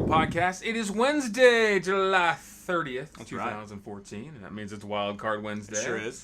Podcast. It is Wednesday, July 30th, 2014, and that means it's Wildcard Wednesday. It sure is.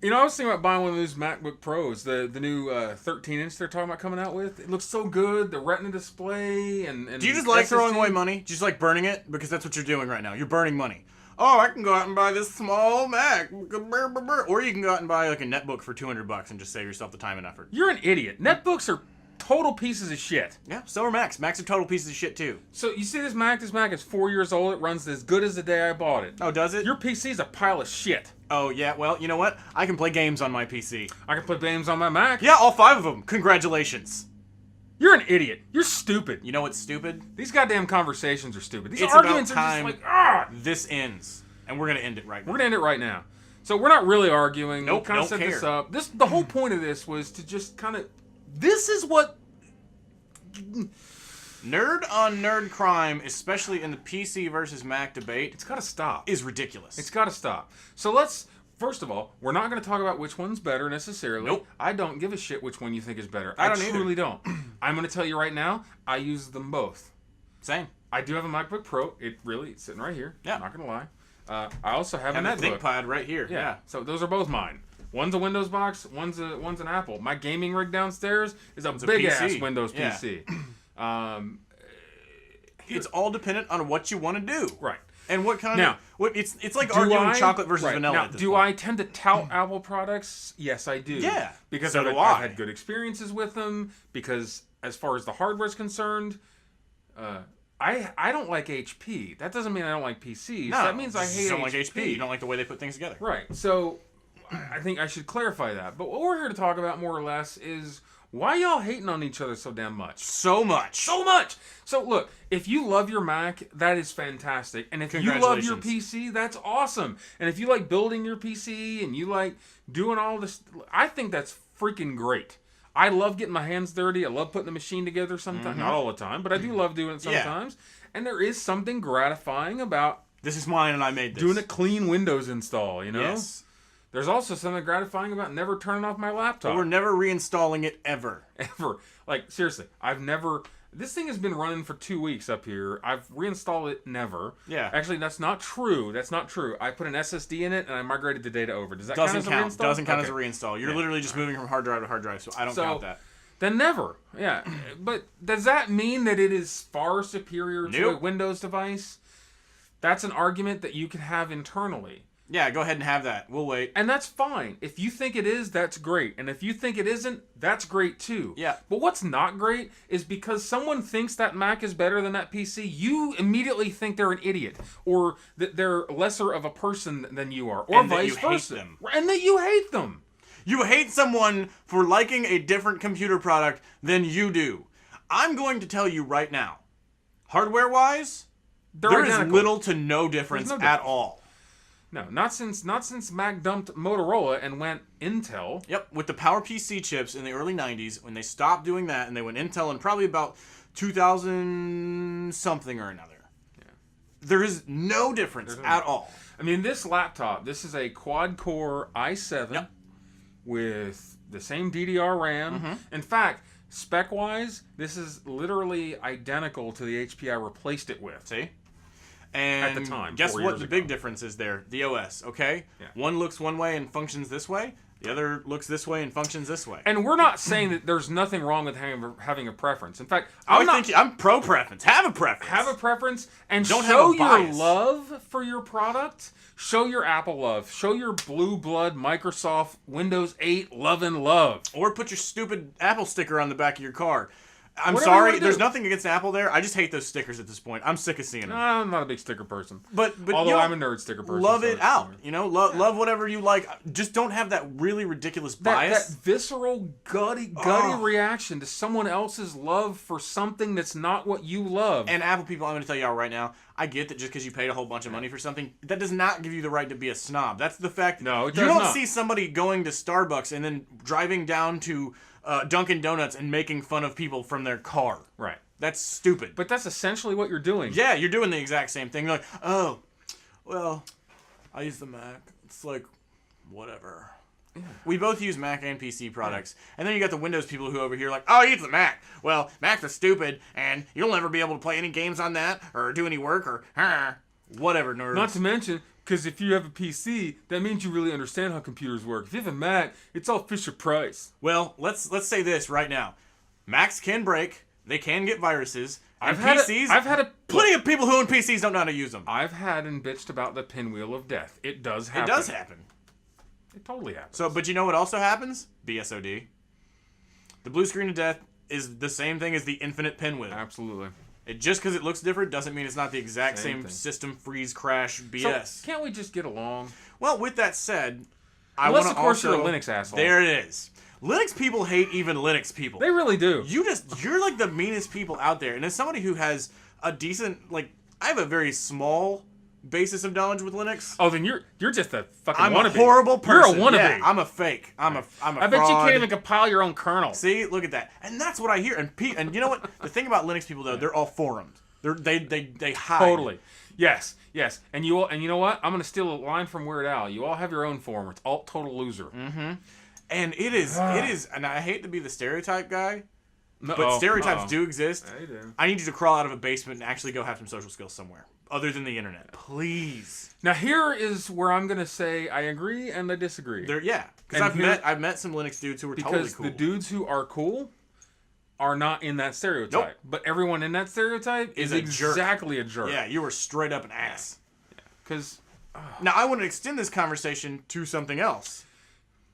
You know, I was thinking about buying one of those MacBook Pros, the new 13-inch they're talking about coming out with. It looks so good, the Retina display, and do you just like SSD? throwing away money? Do you just like burning it? Because that's what you're doing right now. You're burning money. Oh, I can go out and buy this small Mac. Or you can go out and buy like a netbook for $200 and just save yourself the time and effort. You're an idiot. Netbooks are total pieces of shit. Yeah, so are Macs. Macs are total pieces of shit too. So you see this Mac? This Mac is 4 years old. It runs as good as the day I bought it. Oh, does it? Your PC is a pile of shit. Oh, yeah. Well, you know what? I can play games on my PC. I can play games on my Mac. Yeah, all 5 of them. Congratulations. You're an idiot. You're stupid. You know what's stupid? These goddamn conversations are stupid. These It's arguments about are time just like, ah! This ends. And we're going to end it right now. We're going to end it right now. So we're not really arguing. Nope, we kind of don't set this care. up. The whole point of this was to just kind of... This is what... Nerd on nerd crime, especially in the PC versus Mac debate, It's got to stop. is ridiculous. It's got to stop. So let's... First of all, we're not going to talk about which one's better necessarily. Nope. I don't give a shit which one you think is better. I don't either. truly don't. I'm going to tell you right now, I use them both. Same. I do have a MacBook Pro. It's sitting right here. Yeah. I'm not going to lie. I also have And a that netbook. ThinkPad right here. Yeah. So those are both mine. One's a Windows box. One's an Apple. My gaming rig downstairs is a big ass Windows PC. It's all dependent on what you want to do. Right. And what kind Now, of... It's like arguing chocolate versus vanilla Now, at this do point. I tend to tout Apple products? Yes, I do. Yeah, Because so I've do I. had good experiences with them. Because as far as the hardware is concerned, I don't like HP. That doesn't mean I don't like PCs. No, That means I hate you don't HP. like HP. You don't like the way they put things together. Right. So I think I should clarify that. But what we're here to talk about more or less is why y'all hating on each other so damn much. So much. So much. So look, if you love your Mac, that is fantastic. And if you love your PC, that's awesome. And if you like building your PC and you like doing all this, I think that's freaking great. I love getting my hands dirty. I love putting the machine together sometimes. Not all the time, but I do love doing it sometimes. Yeah. And there is something gratifying about this is mine and I made this. Doing a clean Windows install, you know? Yes. There's also something gratifying about never turning off my laptop. Or never reinstalling it ever. Ever. Like, seriously, I've never... This thing has been running for 2 weeks up here. I've reinstalled it never. Yeah. Actually, that's not true. That's not true. I put an SSD in it and I migrated the data over. Does that Doesn't count as a reinstall? Doesn't count as a reinstall. You're literally just moving from hard drive to hard drive, so I don't count that. Then never. Yeah. But does that mean that it is far superior to a Windows device? That's an argument that you can have internally. Yeah, go ahead and have that. We'll wait. And that's fine. If you think it is, that's great. And if you think it isn't, that's great too. Yeah. But what's not great is because someone thinks that Mac is better than that PC, you immediately think they're an idiot. Or that they're lesser of a person than you are. Or and vice that you versa. Hate them. And that you hate them. You hate someone for liking a different computer product than you do. I'm going to tell you right now. Hardware-wise, there is little to no difference at all. No, not since Mac dumped Motorola and went Intel. Yep, with the PowerPC chips in the early 90s, when they stopped doing that and they went Intel in probably about 2000 something or another. Yeah. There is no difference at all. I mean, this laptop, this is a quad-core i7 with the same DDR RAM. In fact, spec-wise, this is literally identical to the HP I replaced it with. See? And at the time, guess what the big difference is there? The OS, okay? Yeah. One looks one way and functions this way. The other looks this way and functions this way. And we're not saying that there's nothing wrong with having a preference. In fact, I'm pro-preference. Have a preference. Have a preference and don't show have a bias. your love for your product. Show your Apple love. Show your blue blood Microsoft Windows 8 love and love. Or put your stupid Apple sticker on the back of your car. I'm Whatever sorry, there's nothing against Apple there. I just hate those stickers at this point. I'm sick of seeing them. I'm not a big sticker person. But although I'm a nerd sticker person. Love it out. You know, love whatever you like. Just don't have that really ridiculous bias. That visceral, gutty reaction to someone else's love for something that's not what you love. And Apple people, I'm going to tell y'all right now, I get that just because you paid a whole bunch of money for something, that does not give you the right to be a snob. That's the fact. No, it does you don't not. see somebody going to Starbucks and then driving down to Dunkin' Donuts and making fun of people from their car. Right. That's stupid. But that's essentially what you're doing. Yeah, you're doing the exact same thing. You're like, oh, well, I use the Mac. It's like whatever. Yeah. We both use Mac and PC products. Yeah. And then you got the Windows people who over here are like, oh, use the Mac. Well, Macs are stupid, and you'll never be able to play any games on that, or do any work, or whatever, nerds. Not to mention, because if you have a PC, that means you really understand how computers work. If you have a Mac, it's all Fisher-Price. Well, let's say this right now. Macs can break. They can get viruses. And plenty of people who own PCs don't know how to use them. I've had and bitched about the pinwheel of death. It does happen. It does happen. It totally happens. So, but you know what also happens? BSOD. The blue screen of death is the same thing as the infinite pinwheel. Absolutely. Just because it looks different doesn't mean it's not the exact same system freeze crash BS. So, can't we just get along? Well, with that said, unless of course you're a Linux asshole. There it is. Linux people hate even Linux people. They really do. You're like the meanest people out there. And as somebody who has a decent, I have a very small basis of knowledge with Linux. Oh, then you're just a fucking wannabe. I'm a horrible person. You're a wannabe. Yeah, I'm a fake. I'm a I bet you can't even compile your own kernel. See, look at that. And that's what I hear. And you know what? The thing about Linux people though, they're all forums. They hide. Totally. Yes. And you know what? I'm gonna steal a line from Weird Al. You all have your own forum. It's alt total loser. Mm-hmm. And it is, and I hate to be the stereotype guy, but stereotypes do exist. They do. I need you to crawl out of a basement and actually go have some social skills somewhere, other than the internet. Please. Now here is where I'm going to say I agree and I disagree. Because I've met some Linux dudes who are totally cool. Because the dudes who are cool are not in that stereotype. Nope. But everyone in that stereotype is exactly a jerk. Yeah, you were straight up an ass. Because... Now I want to extend this conversation to something else.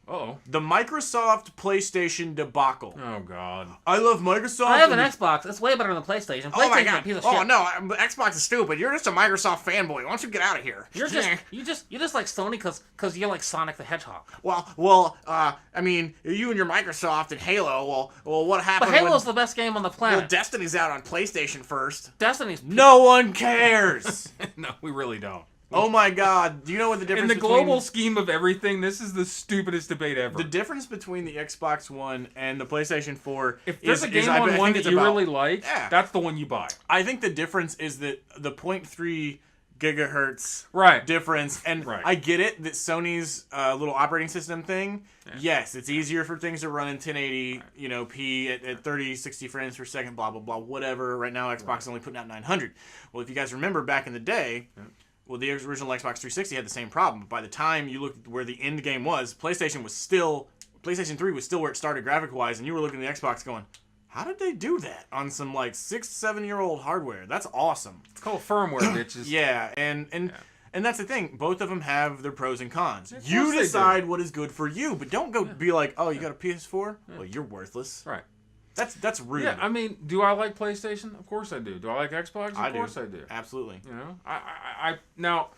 Uh-oh. The Microsoft PlayStation debacle. Oh, God. I love Microsoft. I have an Xbox. It's way better than PlayStation. Oh, my God. A piece of shit. Oh, no. Xbox is stupid. You're just a Microsoft fanboy. Why don't you get out of here? You're just like Sony because you're like Sonic the Hedgehog. Well, I mean, you and your Microsoft and Halo, well, what happened But Halo's the best game on the planet. Well, Destiny's out on PlayStation first. Destiny's... No one cares. No, we really don't. Oh my God! Do you know what the difference? In the global scheme of everything, this is the stupidest debate ever. The difference between the Xbox One and the PlayStation 4 if there's a game on one that you really like, that's the one you buy. I think the difference is that the 0.3 gigahertz difference, and I get it that Sony's little operating system thing. Yeah. Yes, it's easier for things to run in 1080, p at 30, 60 frames per second, blah blah blah, whatever. Right now, Xbox is only putting out 900. Well, if you guys remember back in the day. Yeah. Well, the original Xbox 360 had the same problem. By the time you looked where the end game was, PlayStation 3 was still where it started graphic-wise, and you were looking at the Xbox going, how did they do that on some 6-7-year-old hardware? That's awesome. It's called firmware, bitches. Yeah, and that's the thing. Both of them have their pros and cons. You decide what is good for you, but don't go be like, oh, you got a PS4? Yeah. Well, you're worthless. Right. That's rude. Yeah, I mean, do I like PlayStation? Of course I do. Do I like Xbox? Of course I do. Absolutely. Now,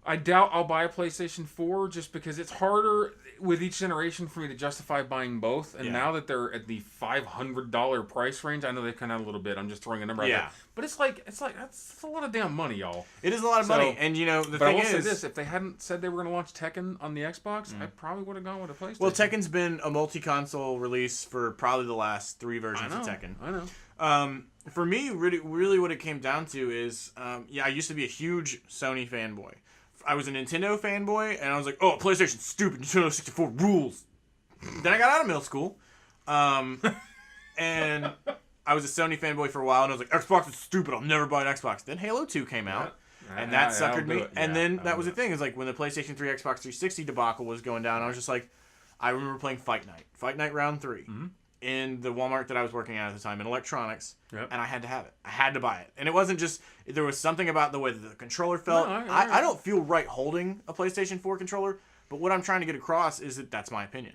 I doubt I'll buy a PlayStation 4 just because it's harder with each generation for me to justify buying both. And now that they're at the $500 price range, I know they've come out a little bit. I'm just throwing a number out there. But it's like that's a lot of damn money, y'all. It is a lot of money. And the thing is, I will say this: if they hadn't said they were going to launch Tekken on the Xbox, I probably would have gone with a PlayStation. Well, Tekken's been a multi-console release for probably the last 3 versions of Tekken. I know. For me, really, what it came down to is, I used to be a huge Sony fanboy. I was a Nintendo fanboy, and I was like, oh, PlayStation's stupid. Nintendo 64 rules. Then I got out of middle school, and I was a Sony fanboy for a while, and I was like, Xbox is stupid. I'll never buy an Xbox. Then Halo 2 came out, and that suckered me. And then that was the thing. Is like when the PlayStation 3, Xbox 360 debacle was going down, I was just like, I remember playing Fight Night Round 3. Mm-hmm. In the Walmart that I was working at the time in electronics, and I had to have it. I had to buy it. And it wasn't just, there was something about the way that the controller felt. No, I don't feel right holding a PlayStation 4 controller, but what I'm trying to get across is that that's my opinion.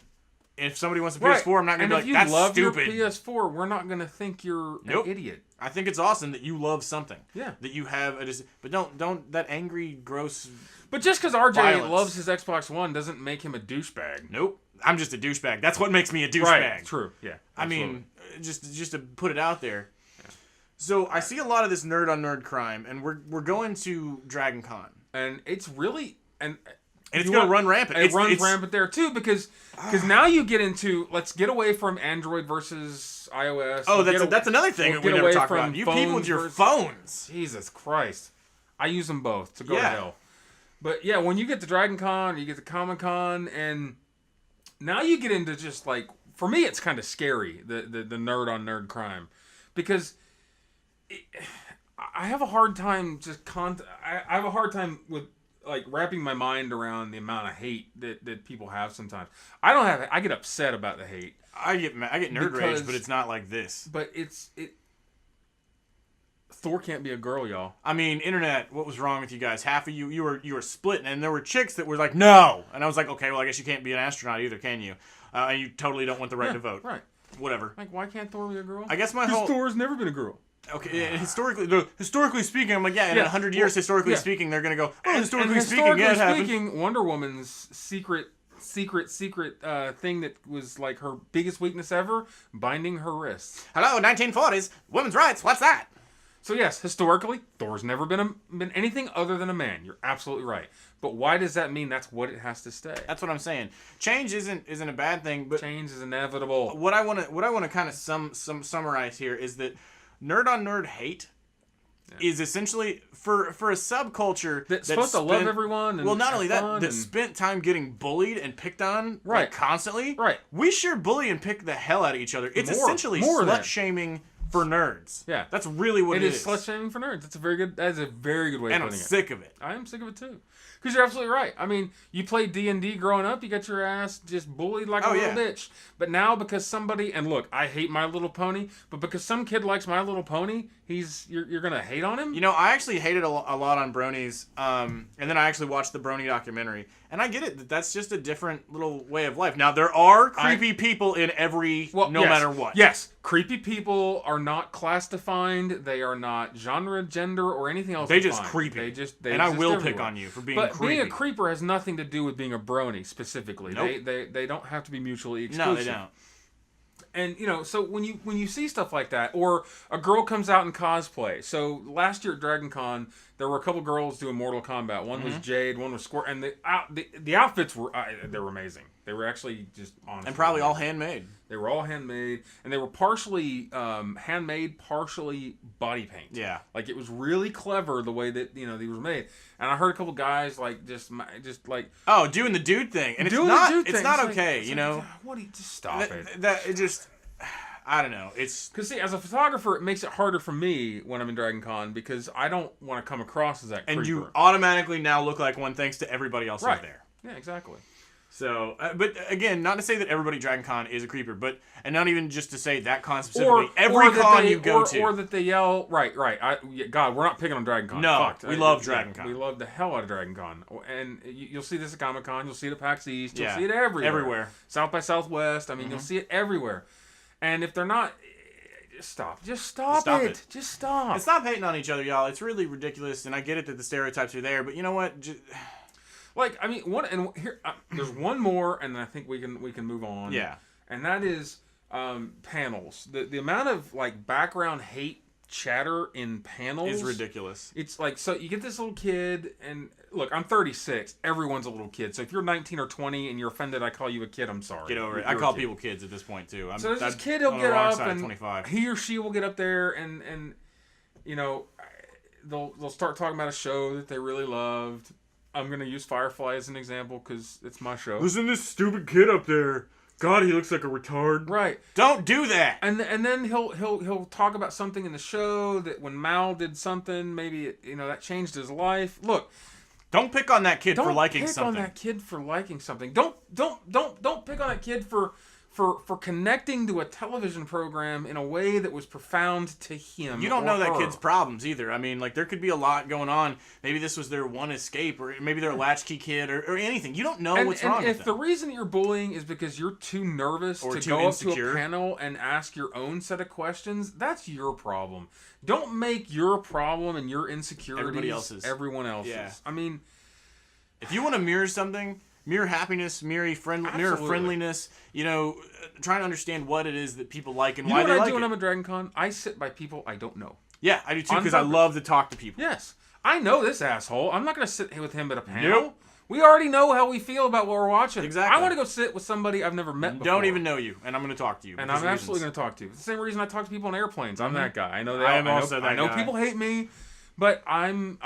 If somebody wants a PS4, I'm not going to be like, that's stupid. If you love your PS4, we're not going to think you're an idiot. I think it's awesome that you love something. Yeah. That you have but don't that angry, gross But just because RJ loves his Xbox One doesn't make him a douchebag. Nope. I'm just a douchebag. That's what makes me a douchebag. Right. True. Yeah. Absolutely. I mean, just to put it out there. Yeah. So I see a lot of this nerd on nerd crime, and we're going to Dragon Con, and it's really and it's going to run rampant. It runs rampant there too because now you get into let's get away from Android versus iOS. Oh, that's another thing that we never talk about. You people with your phones. Jesus Christ, I use them both to go to hell. But yeah, when you get to Dragon Con, you get to Comic Con, and now you get into just like, for me, it's kind of scary, the nerd on nerd crime, because I have a hard time I have a hard time with like wrapping my mind around the amount of hate that people have sometimes. I get upset about the hate. I get nerd rage, but it's not like this. But Thor can't be a girl, y'all. I mean, internet, what was wrong with you guys? Half of you were splitting, and there were chicks that were like, no. And I was like, okay, well, I guess you can't be an astronaut either, can you? And you totally don't want the right to vote. Right. Whatever. Like, why can't Thor be a girl? I guess Thor's never been a girl. Okay, yeah, historically speaking, I'm like, in 100 years, historically speaking, they're going to go, historically speaking, Wonder Woman's secret thing that was like her biggest weakness ever, binding her wrists. Hello, 1940s, women's rights, what's that? So yes, historically, Thor's never been anything other than a man. You're absolutely right. But why does that mean that's what it has to stay? That's what I'm saying. Change isn't a bad thing, but change is inevitable. What I want to kind of summarize here is that nerd on nerd hate is essentially for a subculture that's supposed to love everyone. And not only that spent time getting bullied and picked on like, constantly. Right. We sure bully and pick the hell out of each other. It's essentially slut shaming for nerds. Yeah, that's really what it is. It is slut shaming for nerds. That is a very good way of putting it. And I'm sick of it. I am sick of it too. Because you're absolutely right. I mean, you played D&D growing up, you got your ass just bullied like a little bitch. But now because somebody, and look, I hate My Little Pony, but because some kid likes My Little Pony, you're gonna hate on him? You know, I actually hated a lot on bronies, and then I actually watched the Brony documentary, and I get it, that's just a different little way of life. Now, there are creepy people in every, matter what. Yes, creepy people are not class defined, they are not genre, gender, or anything else. They just creepy. And I will pick on you for being creepy. But being a creeper has nothing to do with being a brony, specifically. Nope. They don't have to be mutually exclusive. No, they don't. And, you know, so when you see stuff like that, or a girl comes out in cosplay. So last year at Dragon Con, there were a couple girls doing Mortal Kombat. One was Jade, one was Squirt, and the outfits were they were amazing. They were actually just honestly and probably all handmade. They were all handmade, and they were partially handmade, partially body paint. Yeah, like it was really clever the way that they were made. And I heard a couple guys like just like doing the dude thing, and it's not okay. Like, you know, what? Just stop it. That it just. I don't know. It's because see, as a photographer, it makes it harder for me when I'm in Dragon Con because I don't want to come across as that creeper. And you automatically now look like one thanks to everybody else out there. Yeah, exactly. So, but again, not to say that everybody at Dragon Con is a creeper, and not even just to say that con specifically. Every con you go to, or that they yell, right. God, we're not picking on Dragon Con. No, we love Dragon Con. We love the hell out of Dragon Con, and you'll see this at Comic Con. You'll see it at PAX East. You'll see it everywhere. South by Southwest. I mean, you'll see it everywhere. And if they're not, just stop it. Just stop. It's not hating on each other, y'all. It's really ridiculous, and I get it that the stereotypes are there, but you know what? Like, I mean, there's one more, and then I think we can move on. Yeah. And that is panels. The amount of like background hate chatter in panels is ridiculous. It's like, so you get this little kid, and look, I'm 36. Everyone's a little kid. So if you're 19 or 20 and you're offended I call you a kid, I'm sorry. Get over it. I call people kids at this point too. So there's this kid, he'll get up and 25. He or she will get up there and you know, they'll start talking about a show that they really loved. I'm gonna use Firefly as an example because it's my show. Listen to this stupid kid up there. God, he looks like a retard. Right. Don't do that. And then he'll talk about something in the show that when Mal did something, maybe that changed his life. Look, don't pick on that kid for liking something. Don't pick on that kid for liking something. Don't pick on that kid for connecting to a television program in a way that was profound to him. You don't know that kid's problems either. I mean, like, there could be a lot going on. Maybe this was their one escape, or maybe they're a latchkey kid, or anything. You don't know what's wrong with them. If the reason you're bullying is because you're too nervous to go up to a panel and ask your own set of questions, that's your problem. Don't make your problem and your insecurities everyone else's. Yeah. I mean, if you want to mirror something, mirror happiness, mirror friendliness, trying to understand what it is that people like and why they like it. You know what I do when I'm at Dragon Con? I sit by people I don't know. Yeah, I do too, because I love to talk to people. Yes. I know this asshole. I'm not going to sit with him at a panel. Nope. We already know how we feel about what we're watching. Exactly. I want to go sit with somebody I've never met before. Don't even know you, and I'm going to talk to you. And I'm absolutely going to talk to you. It's the same reason I talk to people on airplanes. I'm that guy. I know I know people hate me. But and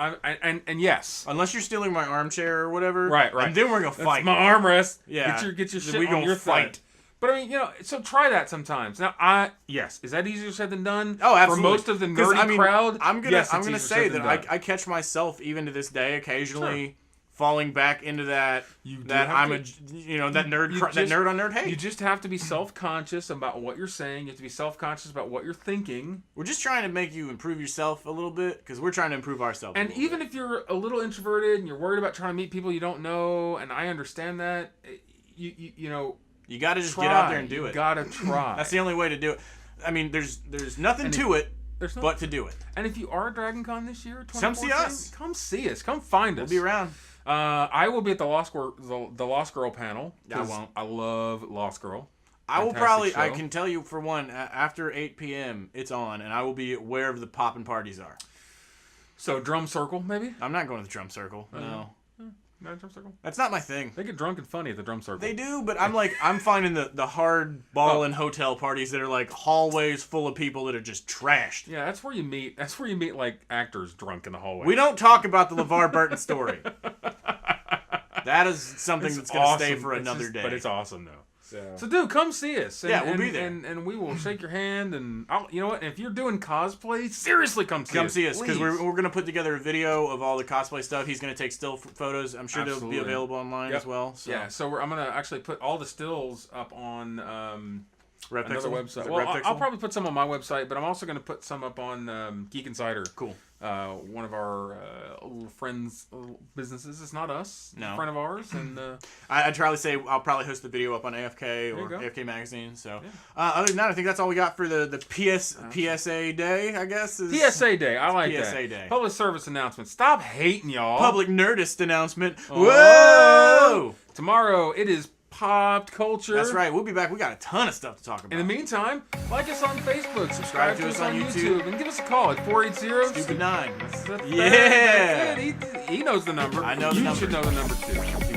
yes. Unless you're stealing my armchair or whatever. Right. And then we're going to fight. That's my armrest. Yeah. Get your shit we on your fight. thing. But I mean, so try that sometimes. Now, is that easier said than done? Oh, absolutely. For most of the nerdy crowd, I'm gonna say that I catch myself even to this day occasionally falling back into that nerd on nerd hate. You just have to be self-conscious about what you're saying. You have to be self-conscious about what you're thinking. We're just trying to make you improve yourself a little bit because we're trying to improve ourselves. And even if you're a little introverted and you're worried about trying to meet people you don't know, and I understand that, you got to just get out there and do it. You got to try. That's the only way to do it. I mean, there's nothing to it but to do it. And if you are at Dragon Con this year, come see us. Come see us. Come find us. We'll be around. I will be at the Lost Girl panel. I won't. I love Lost Girl. I will probably. Show. I can tell you for one. After 8 p.m. it's on, and I will be wherever the poppin' parties are. So drum circle, maybe. I'm not going to the drum circle. No. Not a drum circle? That's not my thing. They get drunk and funny at the drum circle. They do, but I'm finding the hard ball and hotel parties that are like hallways full of people that are just trashed. Yeah, that's where you meet. That's where you meet like actors drunk in the hallway. We don't talk about the LeVar Burton story. That is something that's going to stay for another day. But it's awesome though. So dude, come see us. And, we'll be there. And we will shake your hand. And you know what? If you're doing cosplay, seriously, come see us. Because we're going to put together a video of all the cosplay stuff. He's going to take still photos. I'm sure they'll be available online as well. So. Yeah, so I'm going to actually put all the stills up on Red another Pixel? website. Well, I'll probably put some on my website, but I'm also going to put some up on Geek Insider. Cool. One of our friends' businesses. It's not us. No. A friend of ours. And I'd try to say I'll probably host the video up on AFK or AFK Magazine. So other than that, I think that's all we got for the PSA day, I guess. PSA day. I like that. PSA day. Public service announcement. Stop hating, y'all. Public Nerdist announcement. Whoa! Tomorrow it is Popped Culture. That's right. We'll be back. We got a ton of stuff to talk about. In the meantime, like us on Facebook, subscribe to us on YouTube, and give us a call at 480 Stupid 9. That's yeah. it. He knows the number. I know the number. You should know the number too.